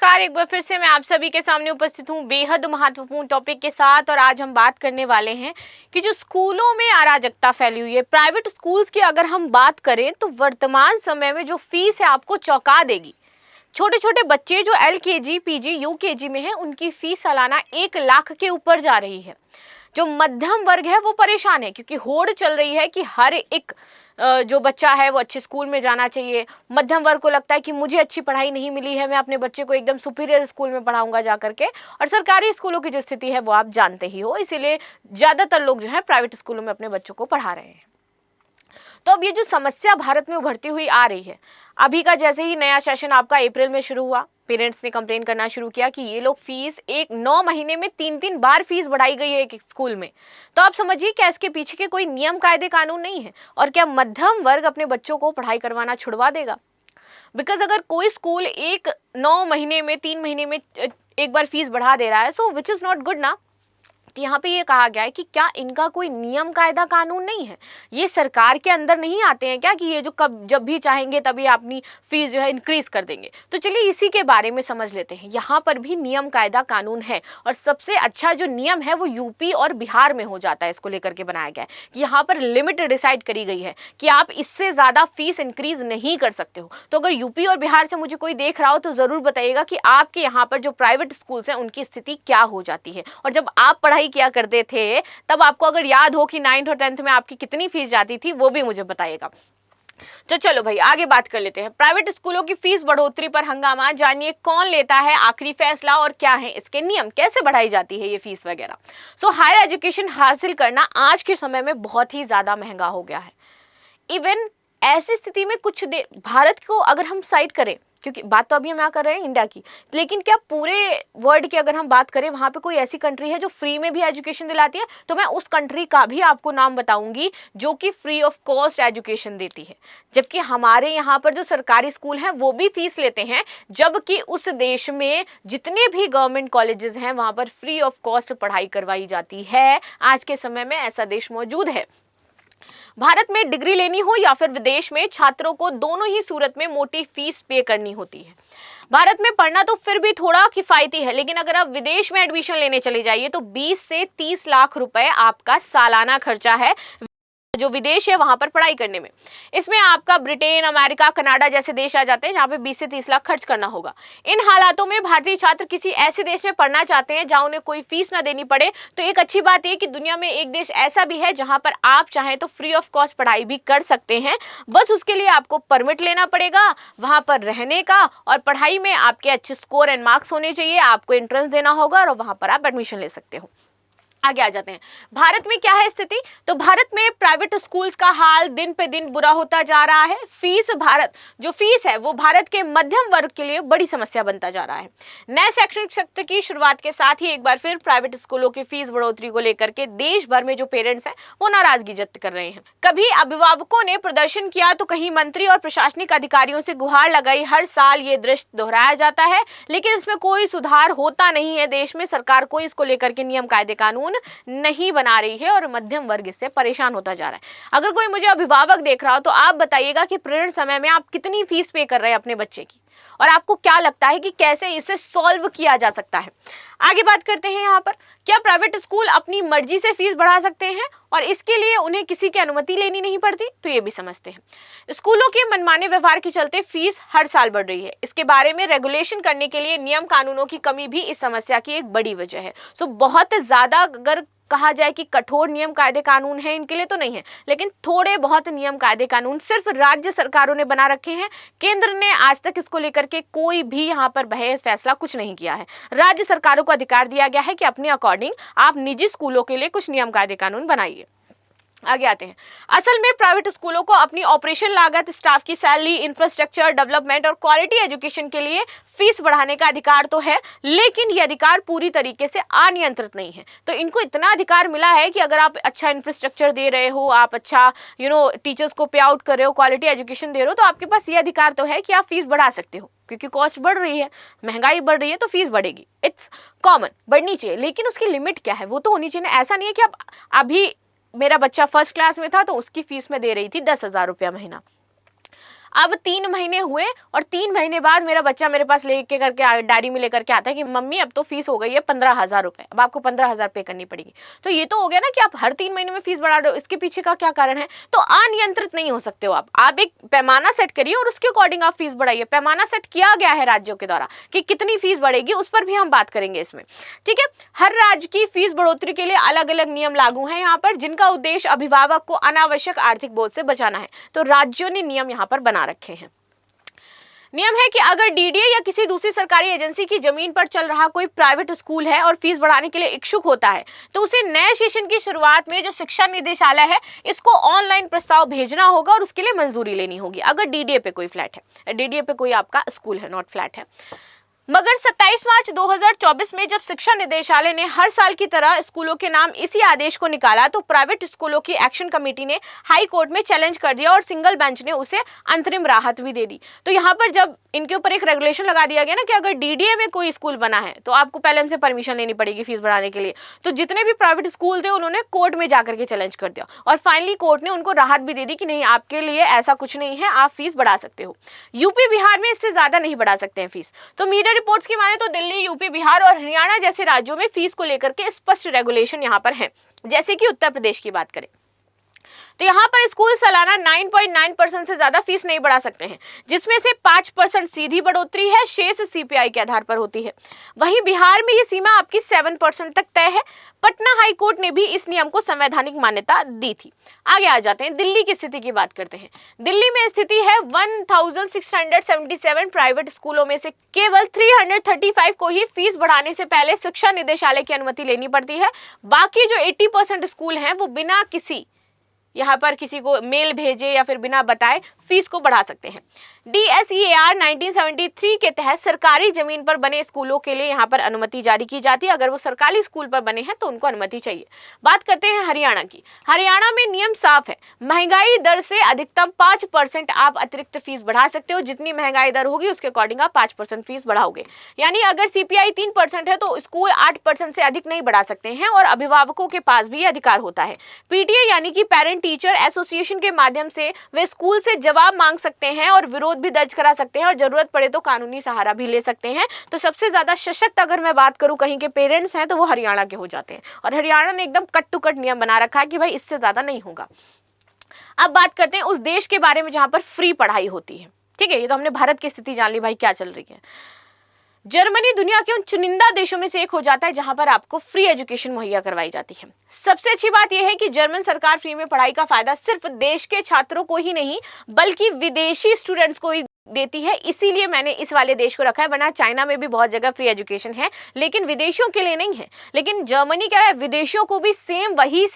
नमस्कार। एक बार फिर से मैं आप सभी के सामने उपस्थित हूँ बेहद महत्वपूर्ण टॉपिक के साथ। और आज हम बात करने वाले हैं कि जो स्कूलों में अराजकता फैली हुई है, प्राइवेट स्कूल्स की अगर हम बात करें तो वर्तमान समय में जो फीस है आपको चौंका देगी। छोटे छोटे बच्चे जो LKG, PG, UKG में हैं, उनकी फीस सालाना 1 लाख के ऊपर जा रही है। जो मध्यम वर्ग है वो परेशान है क्योंकि होड़ चल रही है कि हर एक जो बच्चा है वो अच्छे स्कूल में जाना चाहिए। मध्यम वर्ग को लगता है कि मुझे अच्छी पढ़ाई नहीं मिली है, मैं अपने बच्चे को एकदम सुपीरियर स्कूल में पढ़ाऊंगा जा करके। और सरकारी स्कूलों की जो स्थिति है वो आप जानते ही हो, इसीलिए ज़्यादातर लोग जो है प्राइवेट स्कूलों में अपने बच्चों को पढ़ा रहे हैं। तो अब ये जो समस्या भारत में उभरती हुई आ रही है, अभी का जैसे ही नया सेशन आपका अप्रैल में शुरू हुआ, पेरेंट्स ने कंप्लेन करना शुरू किया कि ये लोग फीस 9 महीने में 3 बार फीस बढ़ाई गई है एक स्कूल में। तो आप समझिए क्या इसके पीछे के कोई नियम कायदे कानून नहीं है और क्या मध्यम वर्ग अपने बच्चों को पढ़ाई करवाना छुड़वा देगा? बिकॉज अगर कोई स्कूल 9 महीने में 3 महीने में एक बार फीस बढ़ा दे रहा है, सो विच इज नॉट गुड ना। तो यहाँ पे ये कहा गया है कि क्या इनका कोई नियम कायदा कानून नहीं है? ये सरकार के अंदर नहीं आते हैं क्या कि ये जो कब जब भी चाहेंगे तभी अपनी फीस जो है इंक्रीज कर देंगे? तो चलिए इसी के बारे में समझ लेते हैं। यहाँ पर भी नियम कायदा कानून है और सबसे अच्छा जो नियम है वो यूपी और बिहार में हो जाता है। इसको लेकर के बनाया गया है कि यहाँ पर लिमिट डिसाइड करी गई है कि आप इससे ज़्यादा फीस इंक्रीज नहीं कर सकते हो। तो अगर यूपी और बिहार से मुझे कोई देख रहा हो तो ज़रूर बताइएगा कि आपके यहाँ पर जो प्राइवेट स्कूल्स हैं उनकी स्थिति क्या हो जाती है। और जब आप पढ़ाई किया करते थे तब आपको अगर याद हो कि 9th और 10th में आपकी कितनी फीस जाती थी, वो भी मुझे बताइएगा। तो चलो भाई आगे बात कर लेते हैं। प्राइवेट स्कूलों की फीस बढ़ोतरी पर हंगामा, जानिए कौन लेता है आखिरी फैसला और क्या है इसके नियम, कैसे बढ़ाई जाती है ये फीस वगैरह। सो हायर एजुकेशन हासिल करना आज के समय में बहुत ही ज्यादा महंगा हो गया है। इवन ऐसी स्थिति में कुछ भारत को अगर हम साइड करें, क्योंकि बात तो अभी हम यहाँ कर रहे हैं इंडिया की, लेकिन क्या पूरे वर्ल्ड की अगर हम बात करें वहाँ पे कोई ऐसी कंट्री है जो फ्री में भी एजुकेशन दिलाती है? तो मैं उस कंट्री का भी आपको नाम बताऊंगी जो कि फ्री ऑफ कॉस्ट एजुकेशन देती है। जबकि हमारे यहाँ पर जो सरकारी स्कूल हैं वो भी फीस लेते हैं, जबकि उस देश में जितने भी गवर्नमेंट कॉलेजेस हैं वहाँ पर फ्री ऑफ कॉस्ट पढ़ाई करवाई जाती है। आज के समय में ऐसा देश मौजूद है। भारत में डिग्री लेनी हो या फिर विदेश में, छात्रों को दोनों ही सूरत में मोटी फीस पे करनी होती है। भारत में पढ़ना तो फिर भी थोड़ा किफायती है, लेकिन अगर आप विदेश में एडमिशन लेने चले जाइए तो 20 से 30 लाख रुपए आपका सालाना खर्चा है जो विदेश है वहां पर पढ़ाई करने में। इसमें आपका ब्रिटेन, अमेरिका, कनाडा जैसे देश आ जाते हैं जहां पे 20 से 30 लाख खर्च करना होगा। इन हालातों में भारतीय छात्र किसी ऐसे देश में पढ़ना चाहते हैं जहां उन्हें कोई फीस ना देनी पड़े। तो एक अच्छी बात यह कि दुनिया में एक देश ऐसा भी है जहां पर आप चाहें तो फ्री ऑफ कॉस्ट पढ़ाई भी कर सकते हैं। बस उसके लिए आपको परमिट लेना पड़ेगा, वहां पर रहने का, और पढ़ाई में आपके अच्छे स्कोर एंड मार्क्स होने चाहिए। आपको एंट्रेंस देना होगा और वहां पर आप एडमिशन ले सकते हो। आगे आ जाते हैं। भारत में क्या है स्थिति? तो भारत में प्राइवेट स्कूल्स का हाल दिन पे दिन बुरा होता जा रहा है। जो फीस है वो भारत के मध्यम वर्ग के लिए बड़ी समस्या बनता जा रहा है। नए शैक्षणिक सत्र की शुरुआत के साथ ही एक बार फिर प्राइवेट स्कूलों की फीस बढ़ोतरी को लेकर के देश भर में जो पेरेंट्स हैं वो नाराजगी व्यक्त कर रहे हैं। कभी अभिभावकों ने प्रदर्शन किया तो कहीं मंत्री और प्रशासनिक अधिकारियों से गुहार लगाई। हर साल ये दृश्य दोहराया जाता है, लेकिन इसमें कोई सुधार होता नहीं है। देश में सरकार कोई इसको लेकर के नियम कायदे कानून नहीं बना रही है और मध्यम वर्ग इससे परेशान होता जा रहा है। अगर कोई मुझे अभिभावक देख रहा हो तो आप बताइएगा कि प्रेजेंट समय में आप कितनी फीस पे कर रहे हैं अपने बच्चे की, और आपको क्या लगता है कि कैसे इसे सॉल्व किया जा सकता है। आगे बात करते हैं। यहाँ पर क्या प्राइवेट स्कूल अपनी मर्जी से फीस बढ़ा सकते हैं और इसके लिए उन्हें किसी की अनुमति लेनी नहीं पड़ती? तो ये भी समझते हैं। स्कूलों के मनमाने व्यवहार के चलते फीस हर साल बढ़ रही है। इसके बारे में रेगुलेशन करने के लिए नियम कानूनों की कमी भी इस समस्या की एक बड़ी वजह है। सो बहुत ज्यादा अगर कहा जाए कि कठोर नियम कायदे कानून है इनके लिए तो नहीं है, लेकिन थोड़े बहुत नियम कायदे कानून सिर्फ राज्य सरकारों ने बना रखे हैं। केंद्र ने आज तक इसको लेकर के कोई भी यहाँ पर बहस फैसला कुछ नहीं किया है। राज्य सरकारों को अधिकार दिया गया है कि अपने अकॉर्डिंग आप निजी स्कूलों के लिए कुछ नियम कायदे कानून बनाइए। आगे आते हैं। असल में प्राइवेट स्कूलों को अपनी ऑपरेशन लागत, स्टाफ की सैलरी, इंफ्रास्ट्रक्चर डेवलपमेंट और क्वालिटी एजुकेशन के लिए फीस बढ़ाने का अधिकार तो है, लेकिन ये अधिकार पूरी तरीके से अनियंत्रित नहीं है। तो इनको इतना अधिकार मिला है कि अगर आप अच्छा इंफ्रास्ट्रक्चर दे रहे हो, आप अच्छा टीचर्स को पे आउट कर रहे हो, क्वालिटी एजुकेशन दे रहे हो, तो आपके पास ये अधिकार तो है कि आप फीस बढ़ा सकते हो। क्योंकि कॉस्ट बढ़ रही है, महंगाई बढ़ रही है, तो फीस बढ़ेगी, इट्स कॉमन, बढ़नी चाहिए। लेकिन उसकी लिमिट क्या है वो तो होनी चाहिए। ऐसा नहीं है कि आप अभी मेरा बच्चा फर्स्ट क्लास में था तो उसकी फीस में दे रही थी 10,000 रुपया महीना। अब 3 महीने हुए और 3 महीने बाद मेरा बच्चा मेरे पास लेके करके डायरी में लेकर के आता है कि मम्मी अब तो फीस हो गई है 15,000 रुपए, अब आपको 15,000 पे करनी पड़ेगी। तो ये तो हो गया ना कि आप हर 3 महीने में फीस बढ़ा रहे हो, इसके पीछे का क्या कारण है? तो अनियंत्रित नहीं हो सकते हो आप एक पैमाना सेट करिए और उसके अकॉर्डिंग आप फीस बढ़ाइए। पैमाना सेट किया गया है राज्यों के द्वारा कि कितनी फीस बढ़ेगी, उस पर भी हम बात करेंगे इसमें, ठीक है। हर राज्य की फीस बढ़ोतरी के लिए अलग अलग नियम लागू हैं यहाँ पर, जिनका उद्देश्य अभिभावक को अनावश्यक आर्थिक बोझ से बचाना है। तो राज्यों ने नियम यहाँ पर बना रखे हैं। नियम है कि अगर डीडीए या किसी दूसरी सरकारी एजेंसी की जमीन पर चल रहा कोई प्राइवेट स्कूल है और फीस बढ़ाने के लिए इच्छुक होता है तो उसे नए सेशन की शुरुआत में जो शिक्षा निदेशालय है इसको ऑनलाइन प्रस्ताव भेजना होगा और उसके लिए मंजूरी लेनी होगी, अगर डीडीए पे कोई फ्लैट है, डीडीए पे कोई आपका स्कूल है, नॉट फ्लैट है। मगर 27 मार्च 2024 में जब शिक्षा निदेशालय ने हर साल की तरह स्कूलों के नाम इसी आदेश को निकाला तो प्राइवेट स्कूलों की एक्शन कमेटी ने हाई कोर्ट में चैलेंज कर दिया और सिंगल बेंच ने उसे अंतरिम राहत भी दे दी। तो यहाँ पर जब इनके ऊपर एक रेगुलेशन लगा दिया गया ना कि अगर डीडीए में कोई स्कूल बना है तो आपको पहले हमसे परमिशन लेनी पड़ेगी फीस बढ़ाने के लिए, तो जितने भी प्राइवेट स्कूल थे उन्होंने कोर्ट में जाकर के चैलेंज कर दिया और फाइनली कोर्ट ने उनको राहत भी दे दी कि नहीं, आपके लिए ऐसा कुछ नहीं है, आप फीस बढ़ा सकते हो। यूपी बिहार में इससे ज्यादा नहीं बढ़ा सकते हैं फीस। तो मीडिया रिपोर्ट्स की माने तो दिल्ली, यूपी, बिहार और हरियाणा जैसे राज्यों में फीस को लेकर के स्पष्ट रेगुलेशन यहाँ पर है। जैसे कि उत्तर प्रदेश की बात करें तो यहाँ पर स्कूल सालाना 9.9% से ज्यादा फीस नहीं बढ़ा सकते हैं, जिसमें से 5% सीधी बढ़ोतरी है, शेष सीपीआई के आधार पर होती है। वहीं बिहार में ये सीमा आपकी 7% तक तय है। पटना हाई कोर्ट ने भी इस नियम को संवैधानिक मान्यता दी थी। आगे आ जाते हैं, दिल्ली की स्थिति की बात करते हैं। दिल्ली में स्थिति है 1677 प्राइवेट स्कूलों में से केवल 335 को ही फीस बढ़ाने से पहले शिक्षा निदेशालय की अनुमति लेनी पड़ती है। बाकी जो 80% स्कूल हैं वो बिना किसी यहाँ पर किसी को मेल भेजे या फिर बिना बताए फीस को बढ़ा सकते हैं। DSEAR 1973 के तहत सरकारी जमीन पर बने स्कूलों के लिए यहाँ पर अनुमति जारी की जाती है। अगर वो सरकारी स्कूल पर बने हैं तो उनको अनुमति चाहिए। बात करते हैं हरियाणा की। हरियाणा में नियम साफ है, महंगाई दर से अधिकतम 5% आप अतिरिक्त फीस बढ़ा सकते हो। जितनी महंगाई दर होगी उसके अकॉर्डिंग आप 5% फीस बढ़ाओगे। यानी अगर CPI 3% है तो स्कूल 8% से अधिक नहीं बढ़ा सकते हैं और अभिभावकों के पास भी अधिकार होता है। PTA यानी कि पेरेंट टीचर एसोसिएशन के माध्यम से वे स्कूल से जवाब मांग सकते हैं और विरोध भी दर्ज करा सकते हैं और जरूरत पड़े तो कानूनी सहारा भी ले सकते हैं। तो सबसे ज्यादा सशक्त अगर मैं बात करूं कहीं के पेरेंट्स हैं तो वो हरियाणा के हो जाते हैं और हरियाणा ने एकदम कट टू कट नियम बना रखा है कि भाई इससे ज्यादा नहीं होगा। अब बात करते हैं उस देश के बारे में जहां पर फ्री पढ़ाई होती है। ठीक है, ये तो हमने भारत की स्थिति जान ली भाई क्या चल रही है। जर्मनी दुनिया के उन चुनिंदा देशों में से एक हो जाता है जहां पर आपको फ्री एजुकेशन मुहैया करवाई जाती है। सबसे अच्छी बात यह है कि जर्मन सरकार फ्री में पढ़ाई का फायदा सिर्फ देश के छात्रों को ही नहीं बल्कि विदेशी स्टूडेंट्स को ही देती है। इसीलिए मैंने इस वाले देश को रखा है, वरना चाइना में भी बहुत जगह फ्री एजुकेशन है लेकिन विदेशियों के लिए नहीं है। लेकिन जर्मनी क्या है, विदेशियों को भी सेम वही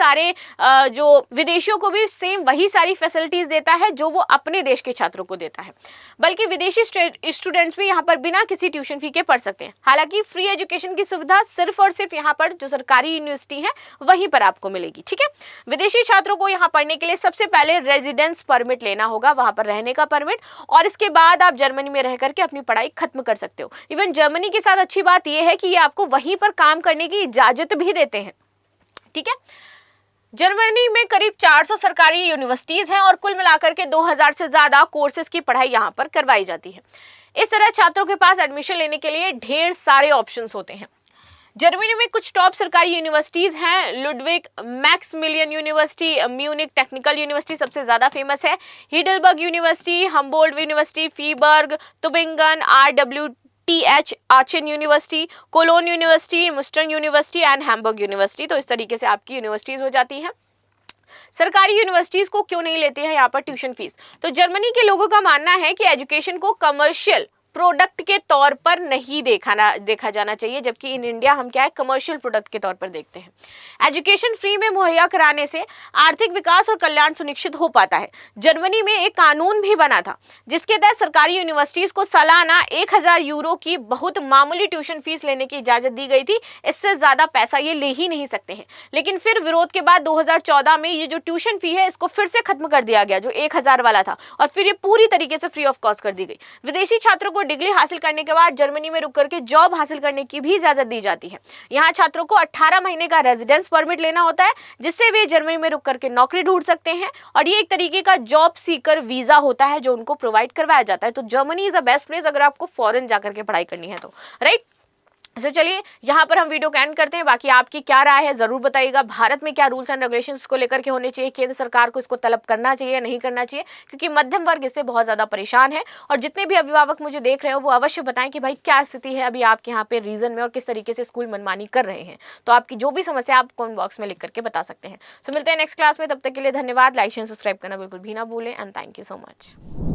सारी फैसिलिटीज देता है जो वो अपने देश के छात्रों को देता है। बल्कि विदेशी स्टूडेंट्स भी यहाँ पर बिना किसी ट्यूशन फी के पढ़ सकते हैं। हालांकि फ्री एजुकेशन की सुविधा सिर्फ और सिर्फ यहाँ पर जो सरकारी यूनिवर्सिटी है वहीं पर आपको मिलेगी। ठीक है, विदेशी छात्रों को यहाँ पढ़ने के लिए सबसे पहले रेजिडेंस परमिट लेना होगा, वहां पर रहने का परमिट, और इसके बाद आप जर्मनी में रह करके अपनी पढ़ाई खत्म कर सकते हो। इवन जर्मनी के साथ अच्छी बात यह है कि ये आपको वहीं पर काम करने की इजाजत भी देते हैं। ठीक है, जर्मनी में करीब 400 सरकारी यूनिवर्सिटीज हैं और कुल मिलाकर के 2000 से ज्यादा कोर्सेज की पढ़ाई यहाँ पर करवाई जाती है। इस तरह छात्रों के पास एडमिशन लेने के लिए ढेर सारे ऑप्शंस होते हैं। जर्मनी में कुछ टॉप सरकारी यूनिवर्सिटीज हैं। Ludwig Maximilian university, Munich technical university सबसे ज्यादा फेमस है, Heidelberg university, Humboldt university, Freiburg, Tubingen, RWTH Aachen university, Cologne university, Munster university and Hamburg university. तो इस तरीके से आपकी यूनिवर्सिटीज हो जाती हैं। सरकारी यूनिवर्सिटीज को क्यों नहीं लेते हैं यहाँ पर ट्यूशन फीस? तो जर्मनी के लोगों का मानना है कि एजुकेशन को कमर्शियल प्रोडक्ट के तौर पर नहीं देखा जाना चाहिए, जबकि इन इंडिया हम क्या है कमर्शियल प्रोडक्ट के तौर पर देखते हैं। एजुकेशन फ्री में मुहैया कराने से आर्थिक विकास और कल्याण सुनिश्चित हो पाता है। जर्मनी में एक कानून भी बना था जिसके तहत सरकारी यूनिवर्सिटीज को सालाना 1000 यूरो की बहुत मामूली ट्यूशन फीस लेने की इजाजत दी गई थी। इससे ज्यादा पैसा ये ले ही नहीं सकते हैं। लेकिन फिर विरोध के बाद 2014 में ये जो ट्यूशन फी है इसको फिर से खत्म कर दिया गया, जो 1000 वाला था, और फिर ये पूरी तरीके से फ्री ऑफ कॉस्ट कर दी गई। विदेशी छात्रों को डिग्री हासिल करने के बाद जर्मनी में रुक करके जॉब हासिल करने की भी इजाजत दी जाती है। यहाँ छात्रों को 18 महीने का रेजिडेंस परमिट लेना होता है, जिससे वे जर्मनी में रुक करके नौकरी ढूंढ सकते हैं, और ये एक तरीके का जॉब सीकर वीजा होता है जो उनको प्रोवाइड करवाया जाता है। तो Germany is a best place अगर आपको फॉरेन जाकर के पढ़ाई करनी है तो, राइट। तो चलिए यहाँ पर हम वीडियो को एंड करते हैं। बाकी आपकी क्या राय है जरूर बताइएगा। भारत में क्या रूल्स एंड रेगुलेशंस को लेकर के होने चाहिए, केंद्र सरकार को इसको तलब करना चाहिए या नहीं करना चाहिए, क्योंकि मध्यम वर्ग इससे बहुत ज्यादा परेशान है। और जितने भी अभिभावक मुझे देख रहे हो वो अवश्य बताएं कि भाई क्या स्थिति है अभी आपके यहाँ पे रीजन में, और किस तरीके से स्कूल मनमानी कर रहे हैं। तो आपकी जो भी समस्या आप कमेंट बॉक्स में लिख करके बता सकते हैं। सो मिलते हैं नेक्स्ट क्लास में, तब तक के लिए धन्यवाद। लाइक शेयर सब्सक्राइब करना बिल्कुल भी ना भूलें, and thank you so much.